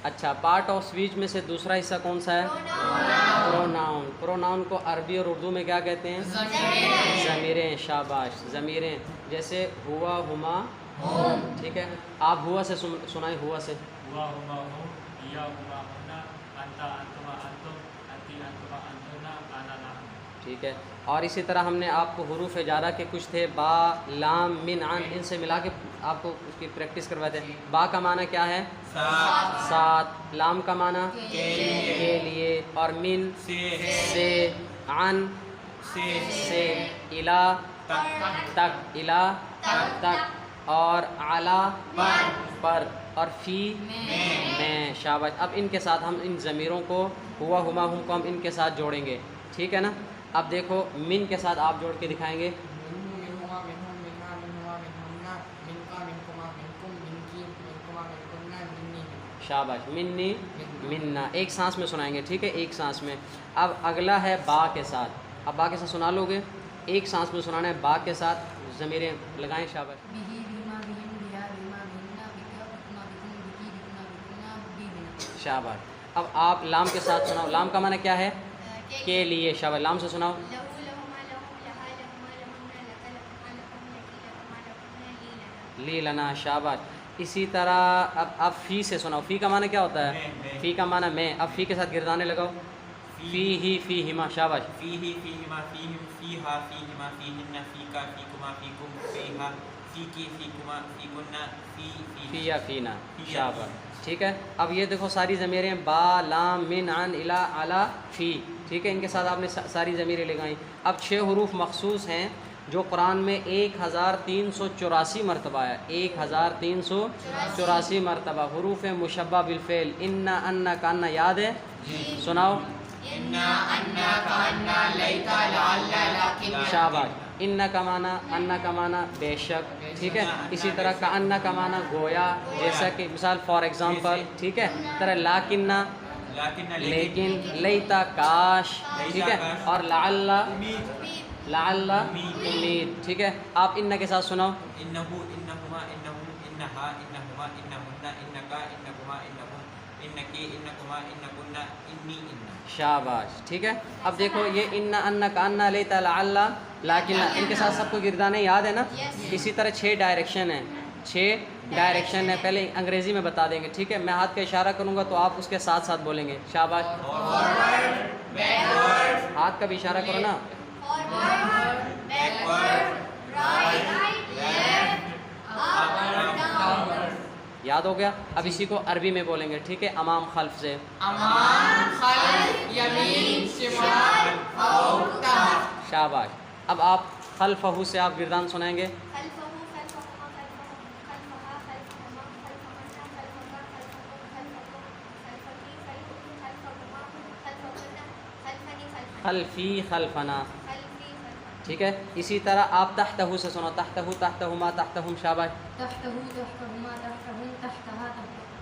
اچھا، part of speech میں سے دوسرا حصہ کون سا ہے؟ پروناؤن۔ پروناؤن کو عربی اور اردو میں کیا کہتے ہیں؟ ضمیریں۔ شاباش، ضمیریں، جیسے ہوا، ہما، ہم۔ ٹھیک ہے، آپ ہوا سے سنائیں، ہوا سے۔ ہوا ہما ہم، ہیا ہما ہننا، انتا انتما انتم، انتی انتما انتنا، انا نحن۔ ٹھیک ہے، اور اسی طرح ہم نے آپ کو حروف جارہ کے کچھ تھے، با، لام، من، عن، ان سے ملا کے آپ کو اس کی پریکٹس کرواتے ہیں۔ با کا معنی کیا ہے؟ ساتھ۔ لام کا معنی کے لیے، اور من سے، عن سے، الا تک، الا تک، اور علا پر، اور فی میں۔ شاباش، اب ان کے ساتھ ہم ان ضمیروں کو، ہوا، ہما، ہم کو ہم ان کے ساتھ جوڑیں گے، ٹھیک ہے نا؟ اب دیکھو من کے ساتھ آپ جوڑ کے دکھائیں گے۔ شاباش، منی، منا، ایک سانس میں سنائیں گے، ٹھیک ہے، ایک سانس میں۔ اب اگلا ہے با کے ساتھ، اب با کے ساتھ سنا لو گے، ایک سانس میں سنانا ہے با کے ساتھ، ضمیریں لگائیں۔ شاباش، شاباش۔ اب آپ لام کے ساتھ سناؤ، لام کا معنی کیا ہے؟ کے لیے۔ شاباش، لام سے سناؤ۔ لی لنا۔ شاباش، اسی طرح اب فی سے سناؤ، فی کا معنی کیا ہوتا ہے؟ فی کا معنی میں۔ اب فی کے ساتھ گردانے لگاؤ، فی ہی، فی ہما۔ شاباش، فی ہی، فی ہما، فیہم، فیہا، فیہما، فیہن، فیکا، فیکما، فیکم، فیہا، فیکی، فیکما، فیکنا، فی یا فینا۔ شاباش، ٹھیک ہے۔ اب یہ دیکھو ساری ضمیریں، با، لام، من، عن، الا، علا، فی، ٹھیک ہے، ان کے ساتھ آپ نے ساری ضمیریں لگائیں۔ اب 6 حروف مخصوص ہیں جو قرآن میں 1384 مرتبہ ہے، 1384 مرتبہ حروف مشبہ بالفعل۔ انا، انا، کانا، یاد ہے؟ سناؤ۔ شاباش، انا کا معنی، انا کا معنی بے شک، ٹھیک ہے، اسی طرح کا انا کا معنی گویا، جیسا کہ مثال فار ایگزامپل، ٹھیک ہے، طرح لاکنہ، لیکن، لیتا کاش، ٹھیک ہے، اور لعل، لعل امید، ٹھیک ہے۔ آپ ان کے ساتھ سناؤ۔ انہو، انہما، انہم، انہا، انہما، انہن، انکا، انکما، انہم، انکی، انکما، انکن، انی، ان۔ شاباش، ٹھیک ہے۔ اب دیکھو یہ انا، انا، کانا، لیتا، لعل، لیکن، ان کے ساتھ سب کو گردانے یاد ہے نا؟ اسی طرح 6 ڈائریکشن ہیں، 6 ڈائریکشن ہے، پہلے انگریزی میں بتا دیں گے، ٹھیک ہے، میں ہاتھ کا اشارہ کروں گا تو آپ اس کے ساتھ ساتھ بولیں گے۔ شاباش، ہاتھ کا بھی اشارہ کرو نا۔ یاد ہو گیا؟ اب اسی کو عربی میں بولیں گے، ٹھیک ہے، امام خلف سے۔ امام، خلف، یمین، شمال، فوق، تحت۔ شاباش، اب آپ خلفہ سے آپ گردان سنائیں گے۔ خلفی، خلفنا، ٹھیک ہے، اسی طرح آپ تحتہ سے سنو، تحتہ، تحتہما، تحتہم۔ شاباش، تحته، تحتهما، تحتهن، تحتها،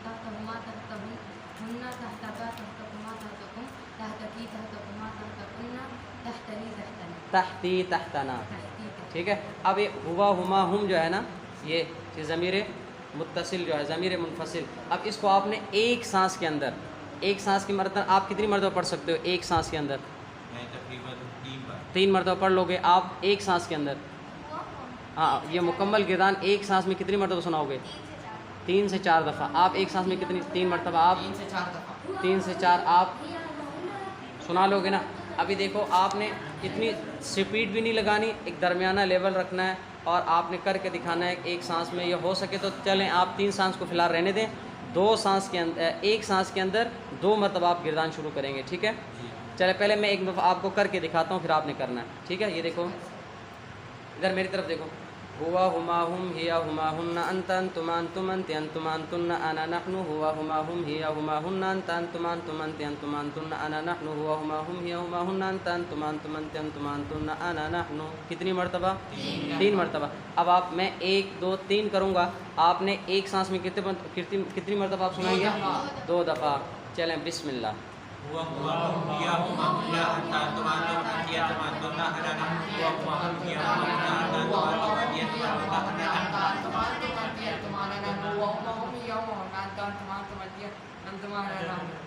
تحتهما، تحتهن، تحتك، تحتكما، تحتكم، تحتكي، تحتكما، تحتكن، تحتني، تحتنا، تحتی، تحتنا، تحتي، تحت۔ ٹھیک ہے۔ اب یہ ہوا، ہما، ہم جو ہے نا، یہ ضمیر متصل جو ہے، ضمیر منفصل، اب اس کو آپ نے ایک سانس کے اندر، ایک سانس کی مرتبہ آپ کتنی مرتبہ پڑھ سکتے ہو ایک سانس کے اندر؟ میں تقریباً 3 بار 3 مرتبہ پڑھ لو گے آپ ایک سانس کے اندر۔ ہاں، یہ مکمل گردان ایک سانس میں کتنی مرتبہ سناؤ گے؟ 3 سے 4 دفعہ۔ آپ ایک سانس میں کتنی؟ 3 مرتبہ آپ 3 سے 4 دفعہ۔ 3 سے 4 آپ سنا لو گے نا۔ ابھی دیکھو آپ نے اتنی سپیڈ بھی نہیں لگانی، ایک درمیانہ لیول رکھنا ہے، اور آپ نے کر کے دکھانا ہے ایک سانس میں۔ یہ ہو سکے تو چلیں آپ 3 سانس کو فی الحال رہنے دیں، 2 سانس کے اندر، ایک سانس کے اندر 2 مرتبہ آپ گردان شروع کریں گے، ٹھیک ہے؟ چلے پہلے میں ایک دفعہ آپ کو کر کے دکھاتا ہوں، پھر آپ نے کرنا ہے، ٹھیک ہے؟ یہ دیکھو ادھر میری طرف دیکھو، ہوا، ہما، ہم، ہیا، ہما، ہن، انت، انتما، انتم، انتی، انتما، انتن، انا، نحن، ہوا، ہما، ہم، ہیا، ہما، ہن، انت، انتما، انتم، انتی، انتما، انتن، انا، نحن، ہوا، ہما، ہم، ہیا، ہما، ہن، انت، انتما، انتم، انتی، انتما، انتن، انا، نحن۔ کتنی مرتبہ؟ 3 مرتبہ۔ اب آپ، میں 1 2 3 کروں گا، آپ نے ایک سانس میں کتنی مرتبہ آپ سنائیں گے؟ 2 دفعہ۔ چلیں بسم اللہ۔ ہوا، ہما، ہم، ہیا، ہما، ہن، انت، انتما، انتم، انتی، انتما، انتن، انا، نحن، ہوا، ہما، ہم، ہیا، ہما، ہن، انت، انتما، انتم، انتی، انتما، انتن، انا، نحن۔ أنتما أنا نحن